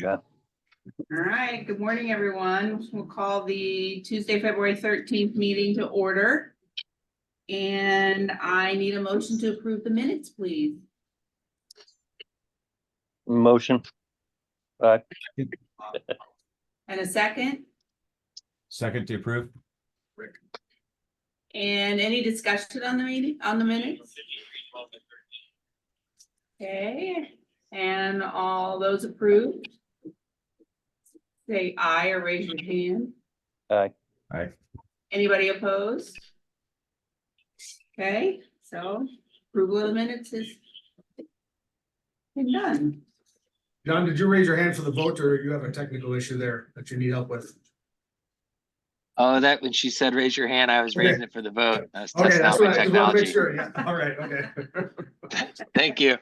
Yeah. All right, good morning, everyone. We'll call the Tuesday, February 13th meeting to order. And I need a motion to approve the minutes, please. Motion. And a second, Second to approve. and any discussion on the meeting, on the minutes? Okay, and all those approved? Say aye or raise your hand. Aye. Aye. Anybody opposed? Okay, so approval of the minutes is been done. John, did you raise your hand for the vote, or you have a technical issue there that you need help with? Oh, that when she said raise your hand, I was Okay. raising it for the vote. I was Okay, testing that's out my what I just want to make technology. sure. Yeah, all right, okay. Thank you.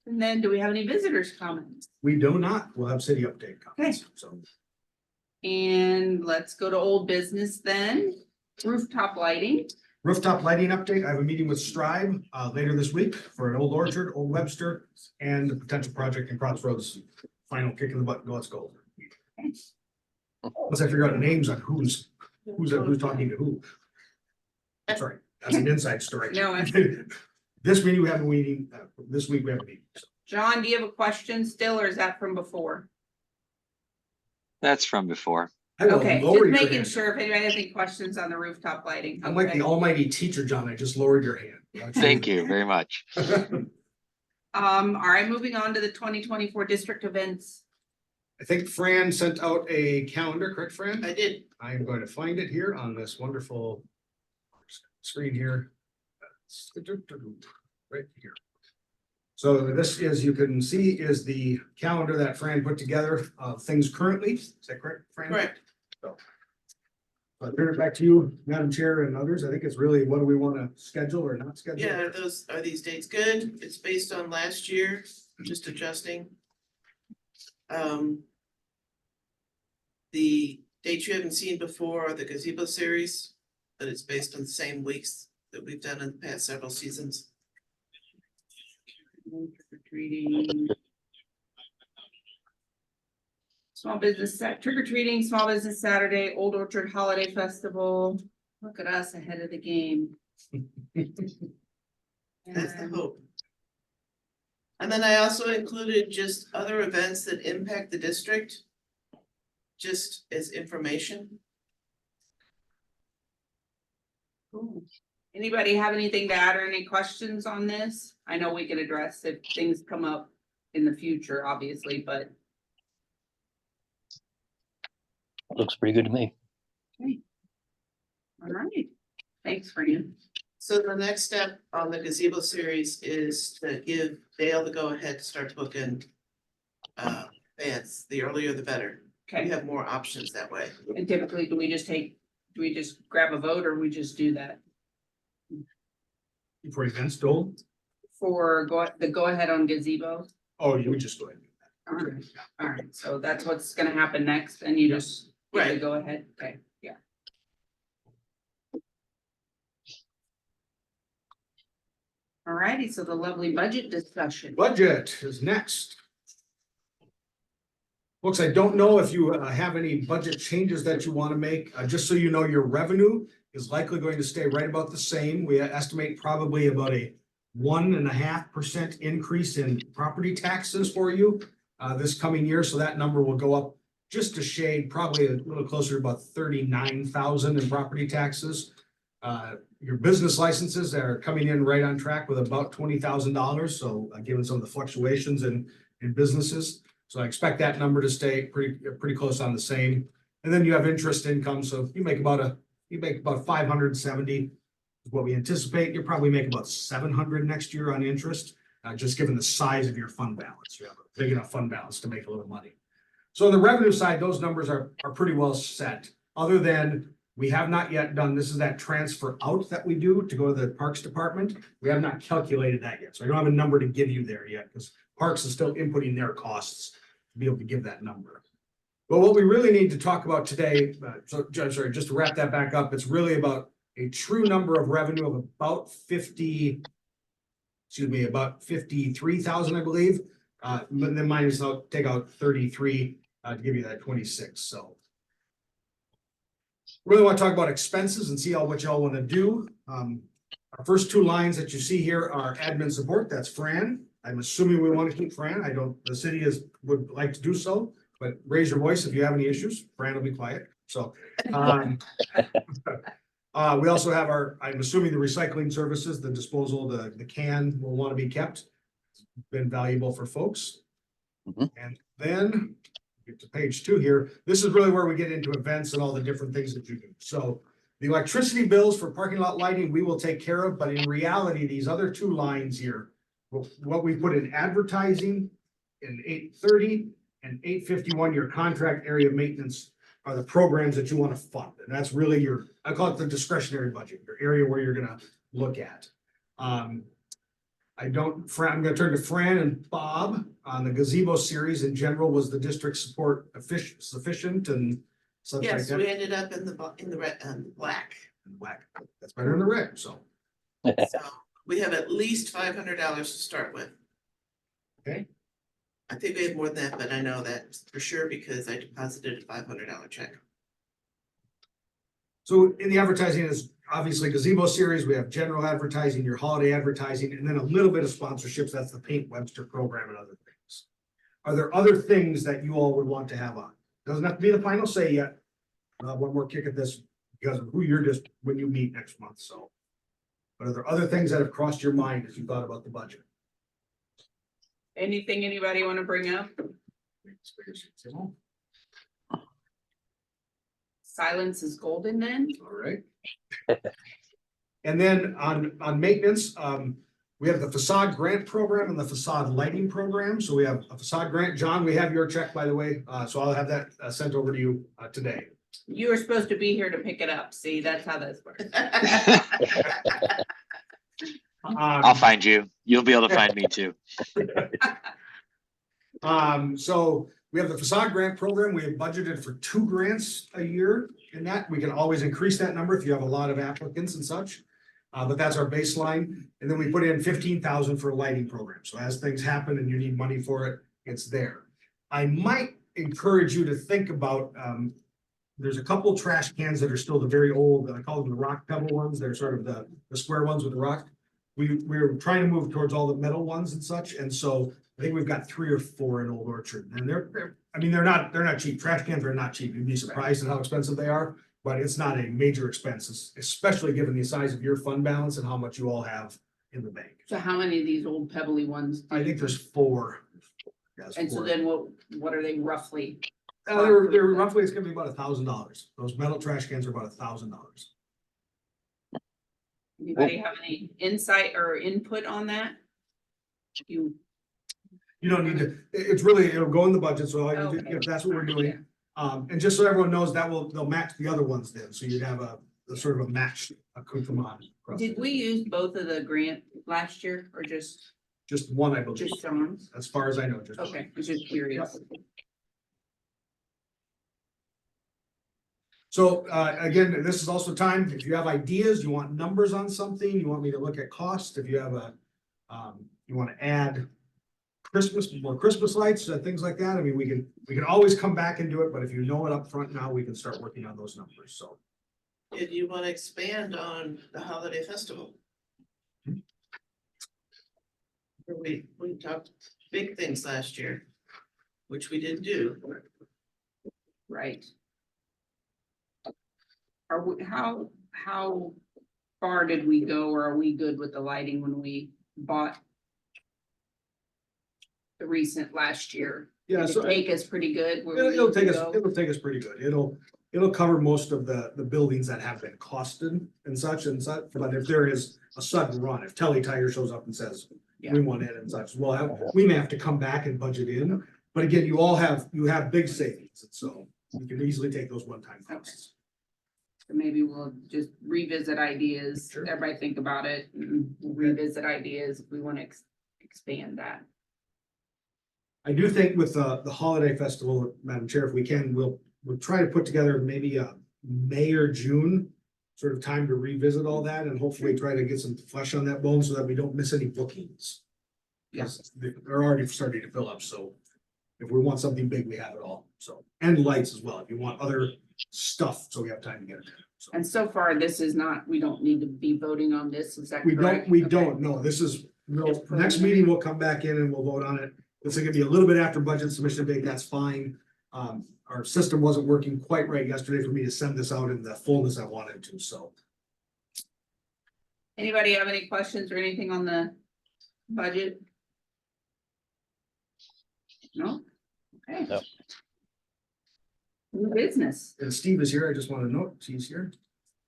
And then do we have any visitors comments? We do not. We'll have city update comments. So And let's go to old business then. Rooftop lighting. rooftop lighting update. I have a meeting with Strive later this week for an Old Orchard, Old Webster, and the potential project in Crossroads. Final kick in the butt. Go, let's go. Once I figure out names on who's talking to who. Sorry, that's an inside story. No, This meeting, we have a meeting, this week we have a meeting. So John, do you have a question still, or is that from before? That's from before. I will Okay, lower just your making hand. sure if anybody has any questions on the rooftop lighting. I'm like Okay. the almighty teacher, John. I just lowered your hand. Thank you very much. All right, moving on to the 2024 district events. I think Fran sent out a calendar, correct, Fran? I did. I am going to find it here on this wonderful screen here. Right here. So this is, you can see, is the calendar that Fran put together of things currently. Is that correct, Fran? Correct. So I'll turn it back to you, Madam Chair, and others. I think it's really, what do we want to schedule or not schedule? Yeah, are these dates good? It's based on last year, just adjusting. The dates you haven't seen before are the gazebo series, but it's based on the same weeks that we've done in the past several seasons. Trick-or-treating. Small business trick or treating, small business Saturday, Old Orchard Holiday Festival. Look at us ahead of the game. That's the And hope. And then I also included just other events that impact the district, just as information. cool. Anybody have anything to add or any questions on this? I know we can address if things come up in the future, obviously, but Looks pretty good to me. all right. Thanks, Fran. So the next step on the gazebo series is to give Dale the go-ahead to start booking bands. The earlier the better. We Okay, have more options that way. and typically, do we just grab a vote or we just do that? For events, Dole? For the go ahead on gazebo? Oh, you would just go ahead. All right, all right, so that's what's gonna happen next, and you just give the Right. go ahead, okay, yeah. All righty, so the lovely budget discussion. Budget is next. Folks, I don't know if you have any budget changes that you want to make, just so you know, your revenue is likely going to stay right about the same. We estimate probably about a 1.5% increase in property taxes for you this coming year, so that number will go up just a shade, probably a little closer to about 39,000 in property taxes. Your business licenses are coming in right on track with about $20,000, so given some of the fluctuations in businesses. So I expect that number to stay pretty close on the same. And then you have interest income, so you make about 570 is what we anticipate. You'll probably make about 700 next year on interest, just given the size of your fund balance. You have a big enough fund balance to make a little money. So on the revenue side, those numbers are pretty well set, other than we have not yet done, this is that transfer out that we do to go to the Parks Department. We have not calculated that yet, so I don't have a number to give you there yet, because Parks is still inputting their costs to be able to give that number. But what we really need to talk about today, just to wrap that back up, it's really about a true number of revenue of about 53,000, I believe, But then minus out, take out 33, to give you that 26, so. Really want to talk about expenses and see what y'all want to do. Our first two lines that you see here are admin support, that's Fran. I'm assuming we want to keep Fran. I don't, the city would like to do so, but raise your voice if you have any issues. Fran will be quiet, so. We also have I'm assuming the recycling services, the disposal, the can will want to be kept. It's been valuable for folks. Mhm. And then get to page 2 here. This is really where we get into events and all the different things that you do. So the electricity bills for parking lot lighting, we will take care of, but in reality, these other 2 lines here, what we put in advertising in 830 and 851, your contract area maintenance are the programs that you want to fund. And that's really I call it the discretionary budget, your area where you're gonna look at. I'm gonna turn to Fran and Bob on the gazebo series in general. Was the district support sufficient and such like Yes, that? we ended up in the red, black. Whack. That's better than the red, so. So we have at least $500 to start with. Okay. I think we have more than that, but I know that for sure because I deposited a $500 check. So in the advertising is obviously gazebo series, we have general advertising, your holiday advertising, and then a little bit of sponsorships. That's the Paint Webster program and other things. Are there other things that you all would want to have on? Doesn't have to be the final say yet. One more kick at this because of who you're just when you meet next month, so. But are there other things that have crossed your mind as you thought about the budget? Anything anybody want to bring up? Silence is golden then? All right. And then on maintenance, we have the facade grant program and the facade lighting program. So we have a facade grant. John, we have your check, by the way. So I'll have that sent over to you today. You were supposed to be here to pick it up. See, that's how this works. I'll find you. You'll be able to find me too. So we have the facade grant program. We have budgeted for 2 grants a year in that. We can always increase that number if you have a lot of applicants and such. But that's our baseline. And then we put in 15,000 for a lighting program. So as things happen and you need money for it, it's there. I might encourage you to think about, there's a couple trash cans that are still the very old, I call them the rock pebble ones. They're sort of the square ones with the rock. We're trying to move towards all the metal ones and such. And so I think we've got 3 or 4 in Old Orchard, and they're not cheap. Trash cans are not cheap. You'd be surprised at how expensive they are, but it's not a major expense, especially given the size of your fund balance and how much you all have in the bank. So how many of these old pebbly ones? I think there's 4. Yes, And so 4. then what are they roughly? They're roughly, it's gonna be about $1,000. Those metal trash cans are about $1,000. Anybody have any insight or input on that? You. You don't need to, it's really, it'll go in the budget, so all you do- Okay. if that's what we're doing. And just so everyone knows, they'll match the other ones then, so you'd have a sort of a match accoutrement. across Did the- we use both of the grant last year or just Just one, I believe, some? as far as I know, just. one. Okay, I was just curious. So, again, this is also time, if you have ideas, you want numbers on something, you want me to look at cost, if you have you want to add more Christmas lights, things like that, I mean, we can always come back and do it, but if you know it up front now, we can start working on those numbers, so. If you want to expand on the holiday festival. We talked big things last year, which we didn't do. Right. Are we, how far did we go, or are we good with the lighting when we bought the recent last year? Yeah, Did so it take us pretty good? Where we it'll need to take us, go? it'll take us pretty good, it'll cover most of the buildings that have been costed and such, but if there is a sudden run, if Telly Tire shows up and says, Yeah. we want it and such, we may have to come back and budget in, but again, you have big savings, and so you can easily take those one-time costs. So maybe we'll just revisit ideas, Sure. everybody think about it, and we'll revisit ideas if we want to expand that. I do think with the holiday festival, Madam Chair, if we can, we'll try to put together maybe a May or June sort of time to revisit all that and hopefully try to get some flesh on that bone so that we don't miss any bookings. Because they're already starting to fill up, so if we want something big, we have it all, so, and lights as well, if you want other stuff, so we have time to get it. So And so far, this is not, we don't need to be voting on this, is that we correct? don't, we Okay. don't, no, this is, no, It's next preliminary. meeting, we'll come back in and we'll vote on it. It's gonna be a little bit after budget submission date, that's fine. Our system wasn't working quite right yesterday for me to send this out in the fullness I wanted to, so. Anybody have any questions or anything on the budget? No? Okay. No. New business, And Steve is here, I just want to note, he's here.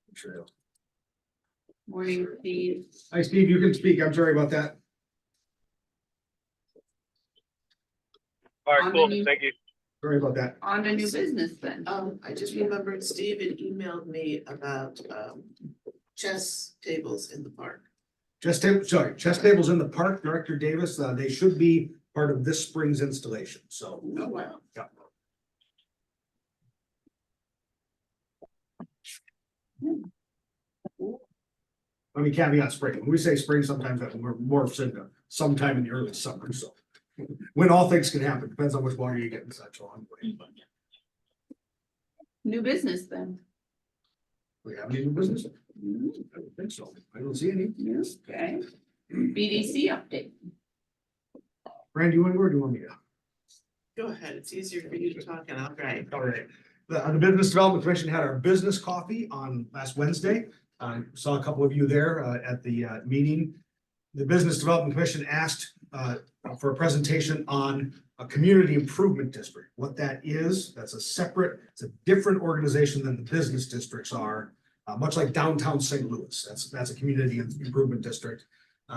Make sure he'll- morning, Steve. Hi, Steve, you can speak, I'm sorry about that. All On right, the cool, new- thank you. Sorry about that. On to new business then. I just remembered Steve had emailed me about, chess tables in the park. Chess tables in the park, Director Davis, they should be part of this spring's installation, so. Oh, wow. Yeah. Let me caveat spring, when we say spring, sometimes that morphs into sometime in the early summer, so. When all things can happen, depends on which water you get and such along the way, but New business then. we have any new business? Mhm. I don't think so, I don't see any. Okay. BDC update. Randy, you want to go or do you want me to? Go ahead, it's easier for you to talk and I'll drive. All right. The Business Development Commission had our business coffee on last Wednesday. I saw a couple of you there at the meeting. The Business Development Commission asked for a presentation on a community improvement district. What that is, that's a separate, it's a different organization than the business districts are. Much like downtown St. Louis, that's a community improvement district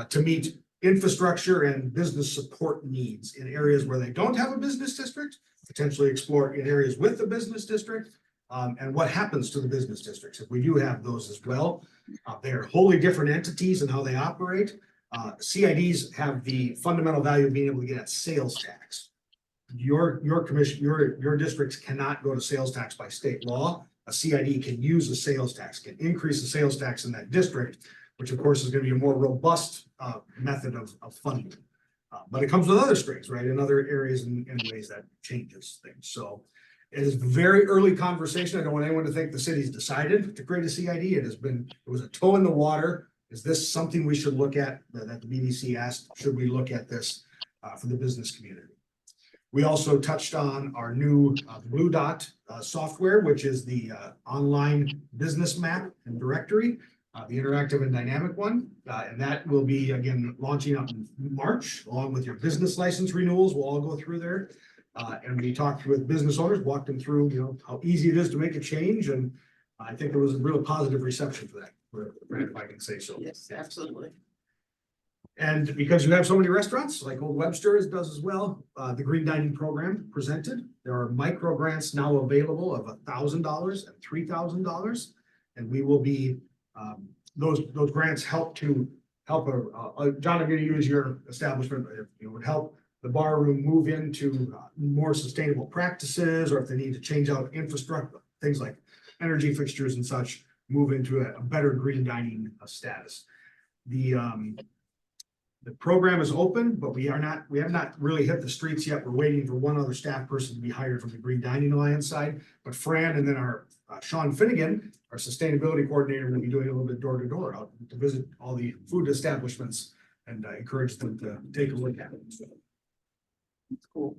to meet infrastructure and business support needs in areas where they don't have a business district, potentially explore in areas with the business district, and what happens to the business districts if we do have those as well. They are wholly different entities in how they operate. CIDs have the fundamental value of being able to get at sales tax. Your commission, your districts cannot go to sales tax by state law. A CID can use a sales tax, can increase the sales tax in that district, which of course is going to be a more robust method of funding. But it comes with other strings, right? In other areas and ways that changes things. So it is very early conversation. I don't want anyone to think the city's decided to create a CID. It was a toe in the water. Is this something we should look at that the BDC asked? Should we look at this for the business community? We also touched on our new Blue Dot software, which is the online business map and directory, the interactive and dynamic one. And that will be, again, launching up in March, along with your business license renewals. We'll all go through there. And we talked with business owners, walked them through, how easy it is to make a change. And I think there was a real positive reception for that, if I can say so. Yes, absolutely. And because you have so many restaurants, like Old Webster's does as well, the Green Dining Program presented. There are micro grants now available of $1,000 and $3,000. And we will be, those grants help John, I'm going to use your establishment, it would help the bar room move into more sustainable practices, or if they need to change out infrastructure, things like energy fixtures and such, move into a better green dining status. The program is open, but we have not really hit the streets yet. We're waiting for one other staff person to be hired from the Green Dining Alliance side. But Fran and then our Sean Finnegan, our sustainability coordinator, will be doing a little bit door to door out to visit all the food establishments and encourage them to take a look at it. That's cool.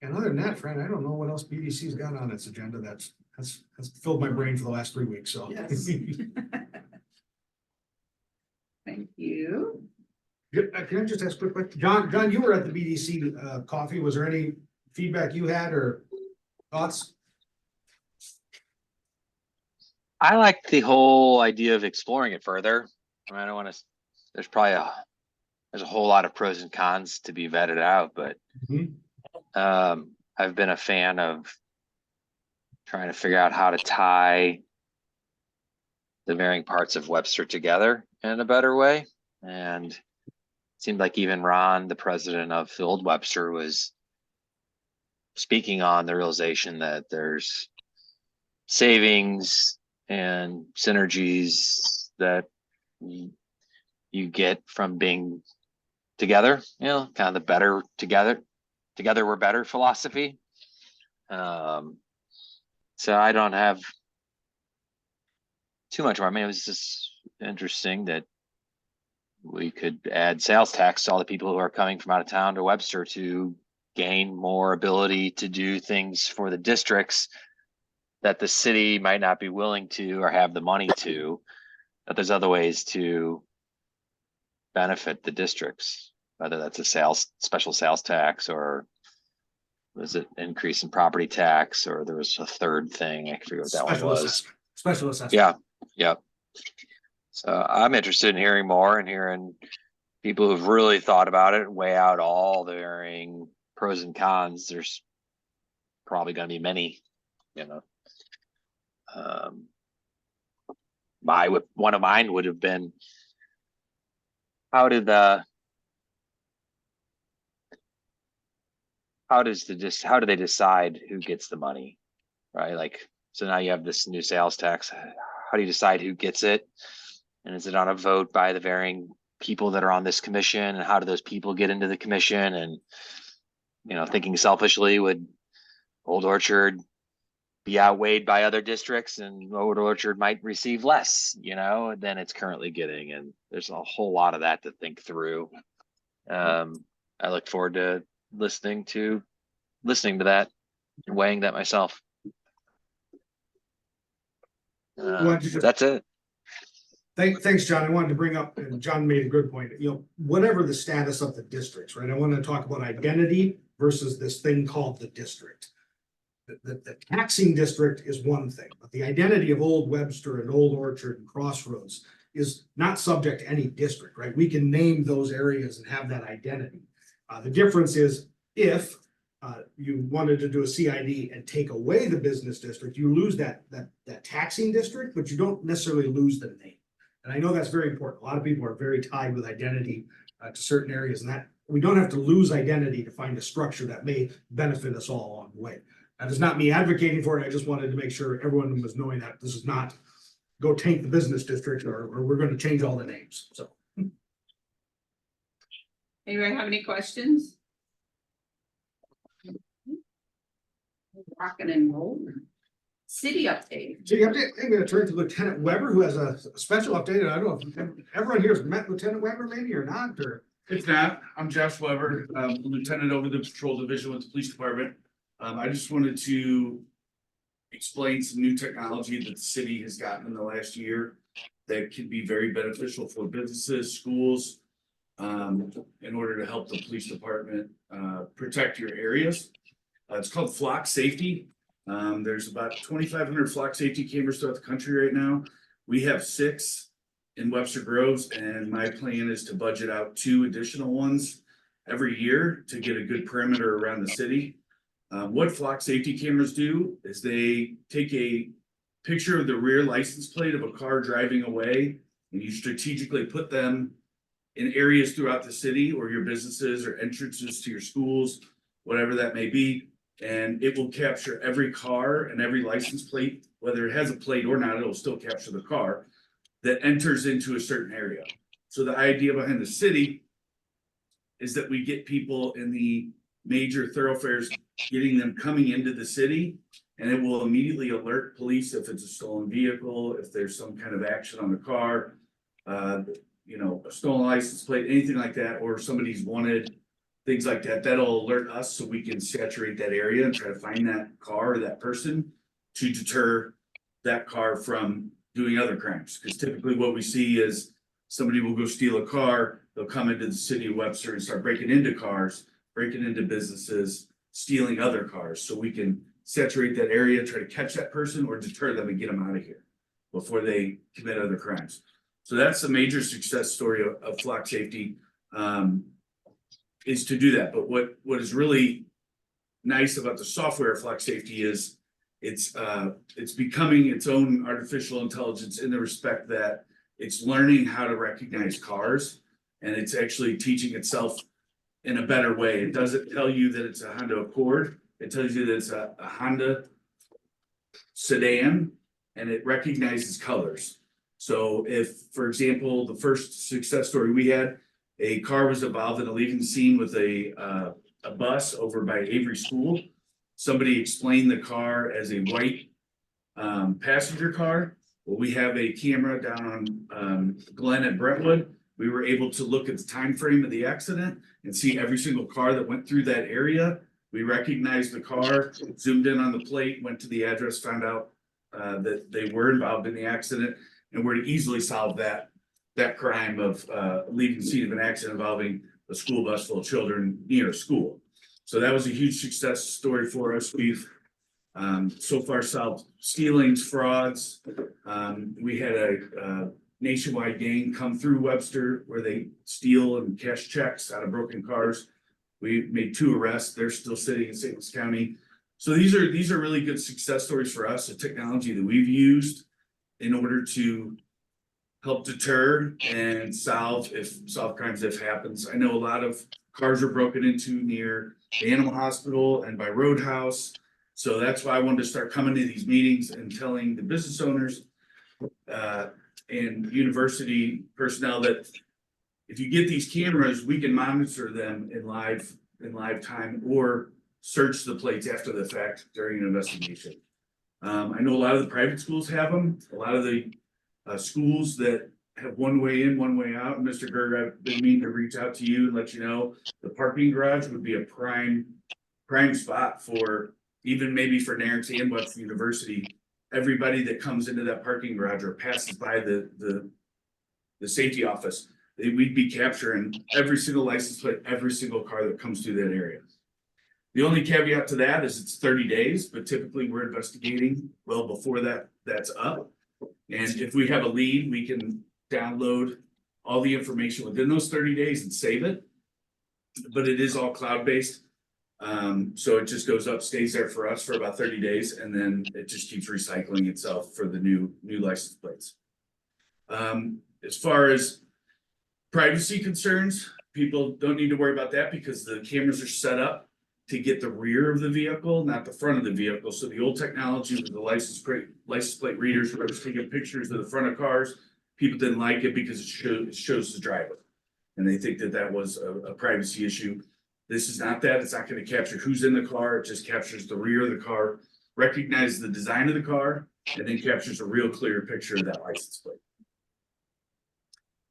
And other than that, Fran, I don't know what else BDC's got on its agenda that's filled my brain for the last 3 weeks, so. Yes. Thank you. Can I just ask a quick question? John, you were at the BDC coffee. Was there any feedback you had or thoughts? I like the whole idea of exploring it further. I mean, I don't want to, there's a whole lot of pros and cons to be vetted out, but Mhm. I've been a fan of trying to figure out how to tie the varying parts of Webster together in a better way. And it seemed like even Ron, the president of the old Webster, was speaking on the realization that there's savings and synergies that you get from being together, kind of the better together we're better philosophy. So I don't have too much more. I mean, it was just interesting that we could add sales tax to all the people who are coming from out of town to Webster to gain more ability to do things for the districts that the city might not be willing to or have the money to, but there's other ways to benefit the districts, whether that's a special sales tax, or was it increase in property tax, or there was a third thing, I forget what that one Special was. assessment. Special assessment. Yeah, yeah. So I'm interested in hearing more and hearing people who've really thought about it and weigh out all the varying pros and cons. There's probably going to be many, one of mine would have been, how do they decide who gets the money, right? Like, so now you have this new sales tax. How do you decide who gets it? And is it on a vote by the varying people that are on this commission? And how do those people get into the commission? And, thinking selfishly, would Old Orchard be outweighed by other districts, and Old Orchard might receive less, than it's currently getting? And there's a whole lot of that to think through. I look forward to listening to that and weighing that myself. That's it. Thanks, John. I wanted to bring up, and John made a good point, whatever the status of the districts, right? I want to talk about identity versus this thing called the district. The taxing district is one thing, but the identity of Old Webster and Old Orchard and Crossroads is not subject to any district, right? We can name those areas and have that identity. The difference is if you wanted to do a CID and take away the business district, you lose that taxing district, but you don't necessarily lose the name. And I know that's very important. A lot of people are very tied with identity to certain areas, and that we don't have to lose identity to find a structure that may benefit us all along the way. That is not me advocating for it. I just wanted to make sure everyone was knowing that this is not go tank the business district or we're going to change all the names. So. Anybody have any questions? Rocking and rolling. City update. City update. I'm going to turn to Lieutenant Weber, who has a special update. I don't know if everyone here has met Lieutenant Weber, maybe or not. Or It's not. I'm Josh Weber, Lieutenant over the Patrol Division with the Police Department. I just wanted to explain some new technology that the city has gotten in the last year that can be very beneficial for businesses, schools, in order to help the police department protect your areas. It's called Flock Safety. There's about 2,500 flock safety cameras throughout the country right now. We have 6 in Webster Groves, and my plan is to budget out 2 additional ones every year to get a good perimeter around the city. What flock safety cameras do is they take a picture of the rear license plate of a car driving away, and you strategically put them in areas throughout the city or your businesses or entrances to your schools, whatever that may be. And it will capture every car and every license plate, whether it has a plate or not, it'll still capture the car that enters into a certain area. So the idea behind the city is that we get people in the major thoroughfares, getting them coming into the city, and it will immediately alert police if it's a stolen vehicle, if there's some kind of action on the car, a stolen license plate, anything like that, or somebody's wanted, things like that. That'll alert us so we can saturate that area and try to find that car or that person to deter that car from doing other crimes. Because typically what we see is somebody will go steal a car, they'll come into the city of Webster and start breaking into cars, breaking into businesses, stealing other cars. So we can saturate that area, try to catch that person or deter them and get them out of here before they commit other crimes. So that's the major success story of Flock Safety, is to do that. But what is really nice about the software of Flock Safety is it's becoming its own artificial intelligence in the respect that it's learning how to recognize cars, and it's actually teaching itself in a better way. It doesn't tell you that it's a Honda Accord. It tells you that it's a Honda sedan, and it recognizes colors. So if, for example, the first success story we had, A car was involved in a leaving scene with a bus over by Avery School. Somebody explained the car as a white passenger car. Well, we have a camera down on Glen at Brentwood. We were able to look at the time frame of the accident and see every single car that went through that area. We recognized the car, zoomed in on the plate, went to the address, found out that they were involved in the accident, and were to easily solve that crime of leaving the scene of an accident involving a school bus full of children near a school. So that was a huge success story for us. We've so far solved stealings, frauds. We had a nationwide gang come through Webster where they steal and cash checks out of broken cars. We made 2 arrests. They're still sitting in St. Louis County. So these are really good success stories for us, the technology that we've used in order to help deter and solve crimes if happens. I know a lot of cars are broken into near the animal hospital and by Roadhouse. So that's why I wanted to start coming to these meetings and telling the business owners and university personnel that if you get these cameras, we can monitor them in live time or search the plates after the fact during an investigation. I know a lot of the private schools have them. A lot of the schools that have one way in, one way out. Mr. Gerg, I've been meaning to reach out to you and let you know the parking garage would be a prime spot for even maybe for Narragansett and Webster University. Everybody that comes into that parking garage or passes by the safety office, we'd be capturing every single license plate, every single car that comes through that area. The only caveat to that is it's 30 days, but typically we're investigating well before that's up. And if we have a lead, we can download all the information within those 30 days and save it. But it is all cloud-based. So it just goes up, stays there for us for about 30 days, and then it just keeps recycling itself for the new license plates. As far as privacy concerns, people don't need to worry about that because the cameras are set up to get the rear of the vehicle, not the front of the vehicle. So the old technology with the license plate readers were just taking pictures of the front of cars. People didn't like it because it shows the driver. And they think that was a privacy issue. This is not that. It's not going to capture who's in the car. It just captures the rear of the car, recognizes the design of the car, and then captures a real clear picture of that license plate.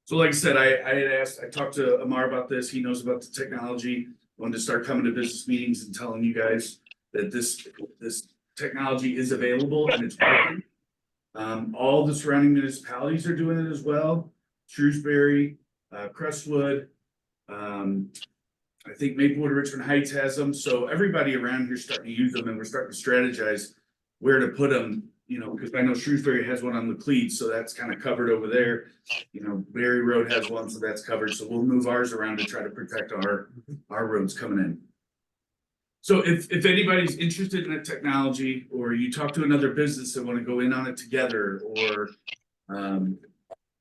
So like I said, I talked to Amar about this. He knows about the technology. Wanted to start coming to business meetings and telling you guys that this technology is available and it's working. All the surrounding municipalities are doing it as well. Shrewsbury, Crestwood, I think Maplewood, Richmond Heights has them. So everybody around here is starting to use them, and we're starting to strategize where to put them. You know, because I know Shrewsbury has one on the Cleats, so that's kind of covered over there. You know, Berry Road has one, so that's covered. So we'll move ours around to try to protect our roads coming in. So if anybody's interested in that technology, or you talk to another business that want to go in on it together, or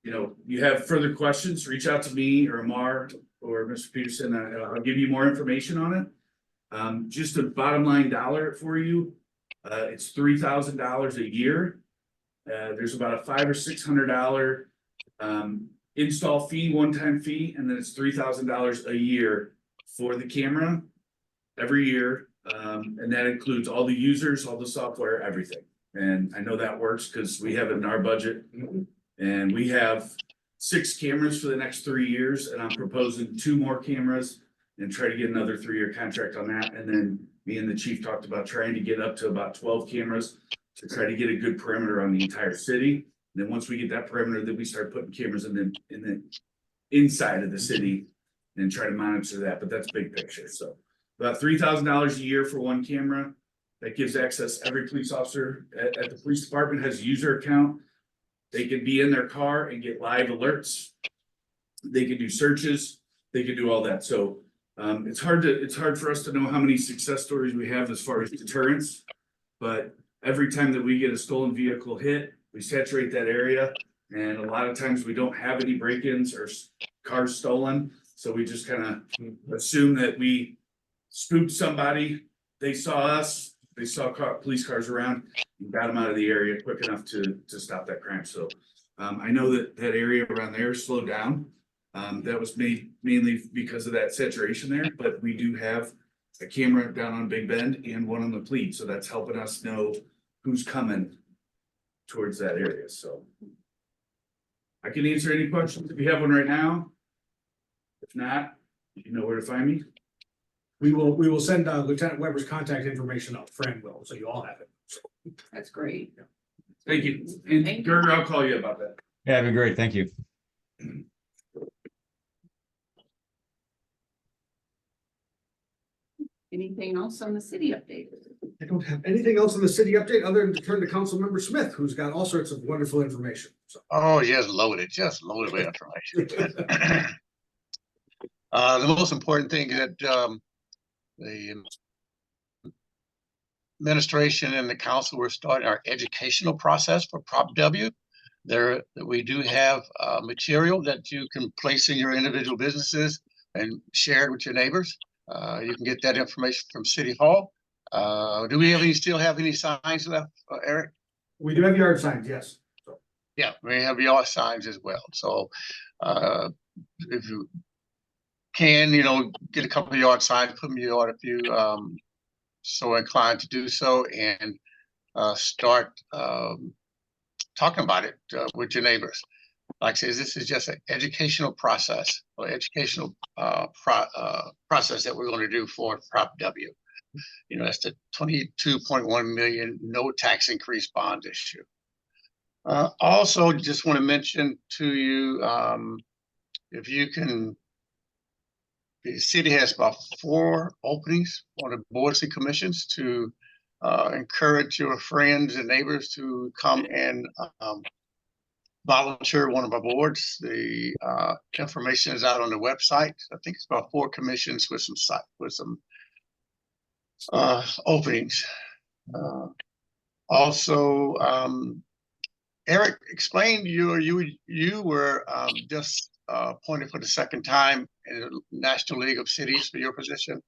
you know, you have further questions, reach out to me or Amar or Mr. Peterson. I'll give you more information on it. Just a bottom line dollar for you. It's $3,000 a year. There's about a $500 or $600 install fee, one-time fee, and then it's $3,000 a year for the camera every year. And that includes all the users, all the software, everything. And I know that works because we have it in our budget. And we have 6 cameras for the next 3 years, and I'm proposing 2 more cameras and try to get another 3-year contract on that. And then me and the chief talked about trying to get up to about 12 cameras to try to get a good perimeter on the entire city. And then once we get that perimeter, then we start putting cameras in the inside of the city and try to monitor that. But that's big picture. So about $3,000 a year for 1 camera. That gives access. Every police officer at the police department has a user account. They can be in their car and get live alerts. They can do searches. They can do all that. So it's hard for us to know how many success stories we have as far as deterrence. But every time that we get a stolen vehicle hit, we saturate that area. And a lot of times we don't have any break-ins or cars stolen. So we just kind of assume that we spooked somebody. They saw us. They saw police cars around and got them out of the area quick enough to stop that crime. So I know that area around there slowed down. That was made mainly because of that saturation there, but we do have a camera down on Big Bend and one on the Pleat, so that's helping us know who's coming towards that area, so. I can answer any questions if you have one right now. If not, you know where to find me. We will send Lieutenant Weber's contact information out, Fran will, so you all have it. That's great. Thank you. Thank And you. Gerger, I'll call you about that. Yeah, that'd be great. Thank you. Anything else on the city update? I don't have anything else in the city update other than to turn to Councilmember Smith, who's got all sorts of wonderful information. So. Oh, just loaded with information. The most important thing that the administration and the council were starting our educational process for Prop W. There, we do have material that you can place in your individual businesses and share it with your neighbors. You can get that information from City Hall. Do we still have any signs left, Eric? We do have yard signs, yes. So. Yeah, we have yard signs as well. So if you can, get a couple of yard signs, put them in your yard if you so inclined to do so, and start talking about it with your neighbors. Like I said, this is just an educational process, or educational process that we're going to do for Prop W. That's the 22.1 million no tax increase bond issue. Also, just want to mention to you, if you can, the city has about 4 openings on the boards and commissions to encourage your friends and neighbors to come and volunteer one of our boards. The information is out on the website. I think it's about 4 commissions with some openings. Also, Eric, explain you were just appointed for the second time in the National League of Cities for your position.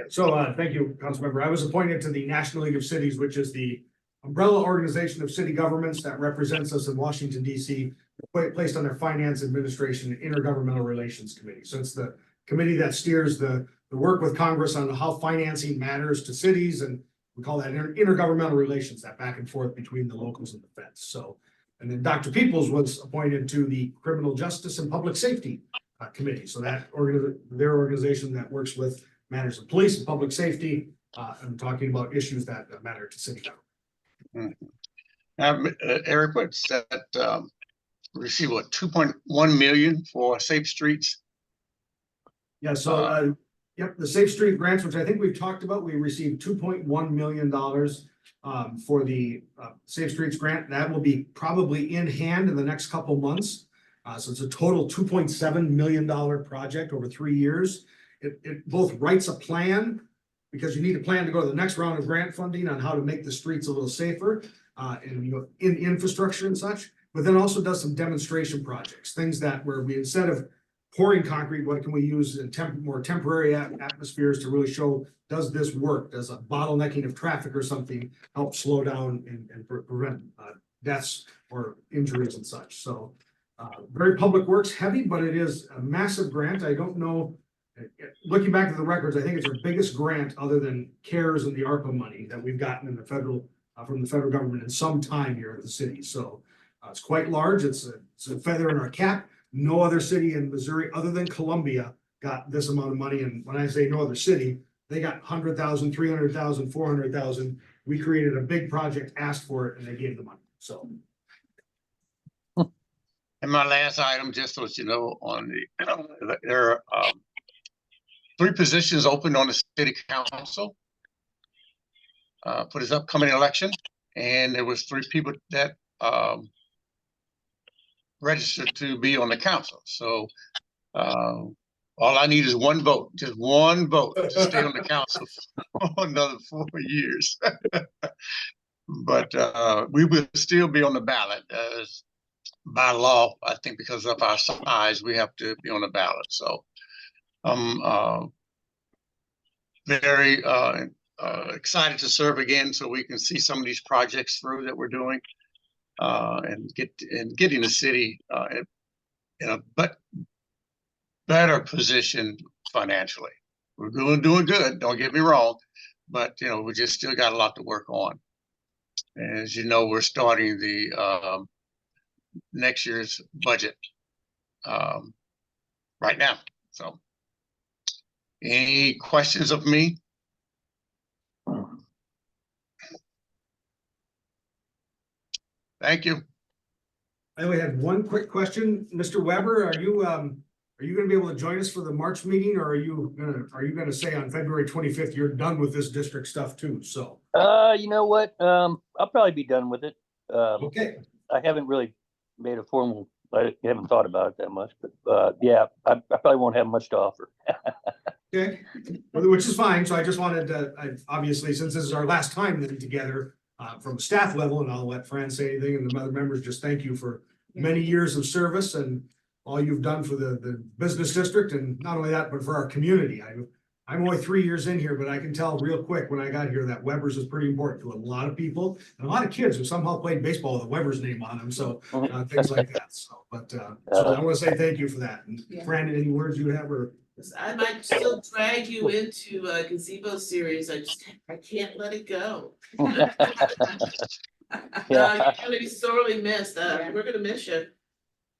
So thank you, Councilmember. I was appointed to the National League of Cities, which is the umbrella organization of city governments that represents us in Washington, D.C., placed on their Finance Administration and Intergovernmental Relations Committee. So it's the committee that steers the work with Congress on how financing matters to cities, and we call that intergovernmental relations, that back and forth between the locals and the feds. So, and then Dr. Peoples was appointed to the Criminal Justice and Public Safety Committee. So that their organization that works with matters of police and public safety, and talking about issues that matter to city government. Eric, what's that? Receive what, 2.1 million for Safe Streets? Yeah, so yep, the Safe Street grants, which I think we've talked about, we received $2.1 million for the Safe Streets grant. That will be probably in hand in the next couple months. So it's a total $2.7 million project over 3 years. It both writes a plan, because you need a plan to go to the next round of grant funding on how to make the streets a little safer and in infrastructure and such, but then also does some demonstration projects, things that where we, instead of pouring concrete, what can we use in more temporary atmospheres to really show, does this work? Does a bottlenecking of traffic or something help slow down and prevent deaths or injuries and such? So very public works heavy, but it is a massive grant. I don't know, looking back at the records, I think it's our biggest grant other than CARES and the ARPA money that we've gotten in the federal from the federal government in some time here at the city. So it's quite large. It's a feather in our cap. No other city in Missouri other than Columbia got this amount of money. And when I say no other city, they got 100,000, 300,000, 400,000. We created a big project, asked for it, and they gave the money. So. And my last item, just so you know, on the there are 3 positions open on the city council for this upcoming election, and there was 3 people that registered to be on the council. So all I need is 1 vote, just 1 vote to stay on the council for another 4 years. But we will still be on the ballot as by law. I think because of our size, we have to be on the ballot. So I'm very excited to serve again, so we can see some of these projects through that we're doing. And getting the city better positioned financially. We're doing good, don't get me wrong, but you know, we just still got a lot to work on. And as you know, we're starting the next year's budget right now. So any questions of me? Thank you. I only had one quick question. Mr. Weber, are you gonna be able to join us for the March meeting, or are you gonna say on February 25th, you're done with this district stuff too? So, You know what? I'll probably be done with it. okay, I haven't really made a formal, I haven't thought about it that much, but, yeah, I probably won't have much to offer. okay, well, which is fine. So I just wanted to, obviously, since this is our last time then together, from a staff level, and I'll let Fran say anything, and the other members, just thank you for many years of service and all you've done for the business district, and not only that, but for our community. I'm only 3 years in here, but I can tell real quick when I got here that Weber's is pretty important to a lot of people and a lot of kids who somehow played baseball with a Weber's name on them. So things like that. So, but so I want to say thank you for that. And Yeah. Fran, any words you have, or I might still drag you into a gazebo series. I can't let it go. Yeah. You're gonna be sorely missed. We're gonna miss you.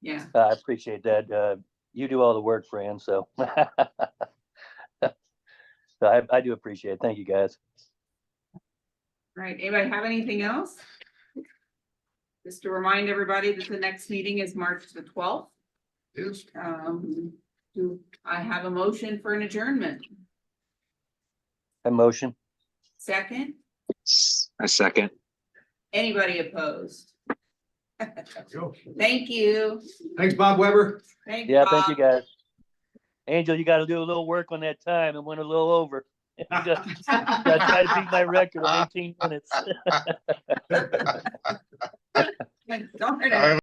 Yeah, I appreciate that. You do all the work, Fran, so. So I do appreciate it. Thank you, guys. all right, anybody have anything else? Just to remind everybody that the next meeting is March the 12th. is Do I have a motion for an adjournment? A motion? Second, A second. anybody opposed? go. Thank you. Thanks, Bob Weber. Thanks, Yeah, thank you, Bob. guys. Angel, you gotta do a little work on that time. It went a little over. Gotta try to beat my record of 18 minutes. Darn it.